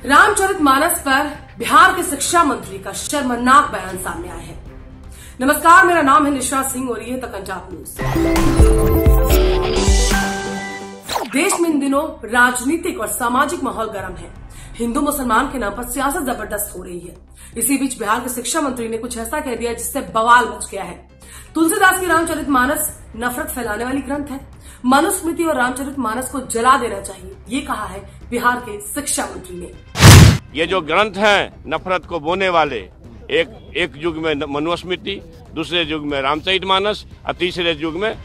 रामचरितमानस पर बिहार के शिक्षा मंत्री का शर्मनाक बयान सामने आया है। नमस्कार, मेरा नाम है निशा सिंह और ये पंजाब न्यूज। देश में इन दिनों राजनीतिक और सामाजिक माहौल गर्म है। हिंदू मुसलमान के नाम पर सियासत जबरदस्त हो रही है। इसी बीच बिहार के शिक्षा मंत्री ने कुछ ऐसा कह दिया जिससे बवाल मच गया है। तुलसीदास की रामचरितमानस नफरत फैलाने वाली ग्रंथ है। मनुस्मृति और रामचरितमानस को जला देना चाहिए, ये कहा है बिहार के शिक्षा मंत्री ने। ये जो ग्रंथ हैं नफरत को बोने वाले, एक युग में मनुस्मृति, दूसरे युग में रामचरितमानस और तीसरे युग में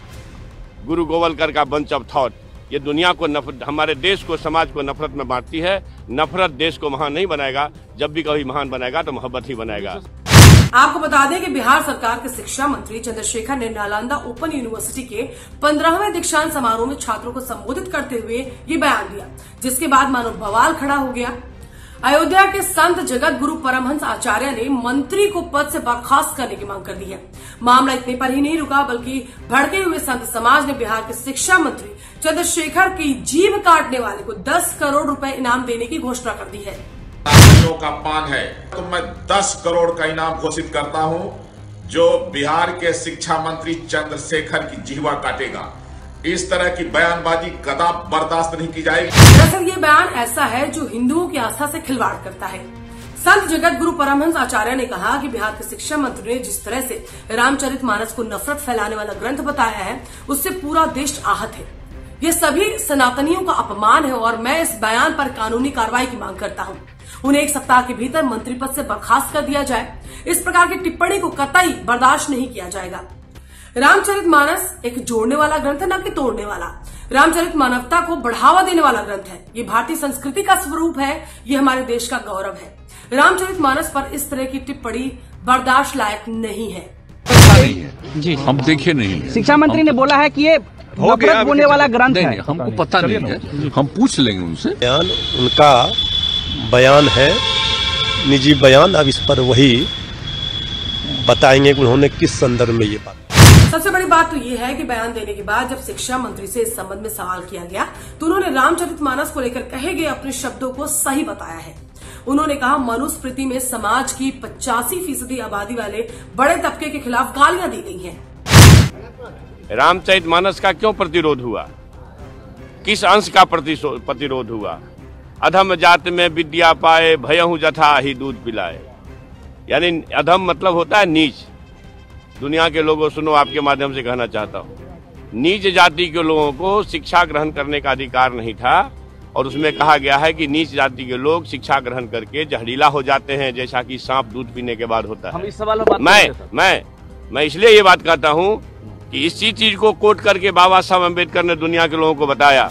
गुरु गोवलकर का बंच ऑफ थॉट, ये दुनिया को हमारे देश को, समाज को नफरत में बांटती है। नफरत देश को महान नहीं बनाएगा। जब भी कभी महान बनाएगा तो मोहब्बत ही बनाएगा। आपको बता दें कि बिहार सरकार के शिक्षा मंत्री चंद्रशेखर ने नालंदा ओपन यूनिवर्सिटी के 15वें दीक्षांत समारोह में छात्रों को संबोधित करते हुए ये बयान दिया, जिसके बाद मानो बवाल खड़ा हो गया। अयोध्या के संत जगत गुरु परमहंस आचार्य ने मंत्री को पद से बर्खास्त करने की मांग कर दी है। मामला इतने पर ही नहीं रुका, बल्कि भड़के हुए संत समाज ने बिहार के शिक्षा मंत्री चंद्रशेखर की जीभ काटने वाले को 10 करोड़ रुपए इनाम देने की घोषणा कर दी है। का पान है तो मैं 10 करोड़ का इनाम घोषित करता हूं, जो बिहार के शिक्षा मंत्री चंद्रशेखर की जीवा काटेगा। इस तरह की बयानबाजी कदापि बर्दाश्त नहीं की जाएगी। दरअसल ये बयान ऐसा है जो हिंदुओं की आस्था से खिलवाड़ करता है। संत जगत गुरु परमहंस आचार्य ने कहा कि बिहार के शिक्षा मंत्री ने जिस तरह से रामचरितमानस को नफरत फैलाने वाला ग्रंथ बताया है, उससे पूरा देश आहत है। ये सभी सनातनियों का अपमान है और मैं इस बयान पर कानूनी कार्रवाई की मांग करता हूँ। उन्हें 1 सप्ताह के भीतर मंत्री पद से बर्खास्त कर दिया जाए। इस प्रकार की टिप्पणी को कतई बर्दाश्त नहीं किया जाएगा। रामचरितमानस एक जोड़ने वाला ग्रंथ है, न कि तोड़ने वाला। रामचरित मानवता को बढ़ावा देने वाला ग्रंथ है। ये भारतीय संस्कृति का स्वरूप है, ये हमारे देश का गौरव है। रामचरितमानस पर इस तरह की टिप्पणी बर्दाश्त लायक नहीं है। जी, हम देखे नहीं है। शिक्षा मंत्री ने बोला है कि ये नफरत बोलने वाला ग्रंथ है। हमको पता नहीं है, हम पूछ लेंगे उनसे। बयान उनका बयान है, निजी बयान। अब इस पर वही बताएंगे कि उन्होंने किस संदर्भ में ये बात। सबसे बड़ी बात तो ये है कि बयान देने के बाद जब शिक्षा मंत्री से इस संबंध में सवाल किया गया तो उन्होंने रामचरितमानस को लेकर कहे गए अपने शब्दों को सही बताया है। उन्होंने कहा, मनुस्मृति में समाज की 85% आबादी वाले बड़े तबके के खिलाफ गालियां दी गई हैं। रामचरितमानस का क्यों प्रतिरोध हुआ? किस अंश का प्रतिरोध हुआ? अधम जात में विद्या पाए, भयहु जथा ही दूध पिलाए। यानी अधम मतलब होता है नीच। दुनिया के लोगों सुनो, आपके माध्यम से कहना चाहता हूँ, नीच जाति के लोगों को शिक्षा ग्रहण करने का अधिकार नहीं था। और उसमें कहा गया है कि नीच जाति के लोग शिक्षा ग्रहण करके जहरीला हो जाते हैं, जैसा कि सांप दूध पीने के बाद होता है। हम इस सवाल में मैं इसलिए ये बात कहता हूँ कि इसी चीज को कोट करके बाबा साहब अम्बेडकर ने दुनिया के लोगों को बताया।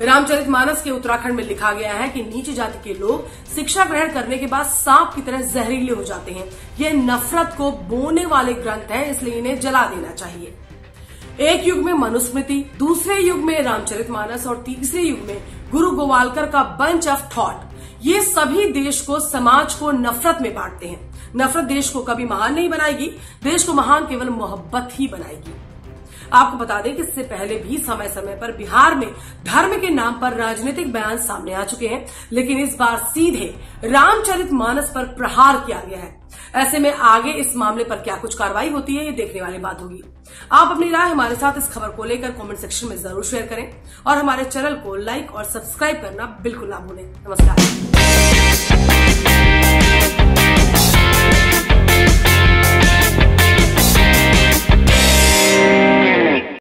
रामचरितमानस के उत्तराखंड में लिखा गया है कि नीच जाति के लोग शिक्षा ग्रहण करने के बाद सांप की तरह जहरीले हो जाते हैं। ये नफरत को बोने वाले ग्रंथ हैं, इसलिए इन्हें जला देना चाहिए। एक युग में मनुस्मृति, दूसरे युग में रामचरितमानस और तीसरे युग में गुरु गोवालकर का बंच ऑफ थॉट, ये सभी देश को, समाज को नफरत में बांटते हैं। नफरत देश को कभी महान नहीं बनाएगी। देश को महान केवल मोहब्बत ही बनाएगी। आपको बता दें कि इससे पहले भी समय समय पर बिहार में धर्म के नाम पर राजनीतिक बयान सामने आ चुके हैं, लेकिन इस बार सीधे रामचरितमानस पर प्रहार किया गया है। ऐसे में आगे इस मामले पर क्या कुछ कार्रवाई होती है, ये देखने वाली बात होगी। आप अपनी राय हमारे साथ इस खबर को लेकर कमेंट सेक्शन में जरूर शेयर करें और हमारे चैनल को लाइक और सब्सक्राइब करना बिल्कुल ना भूलें। नमस्कार।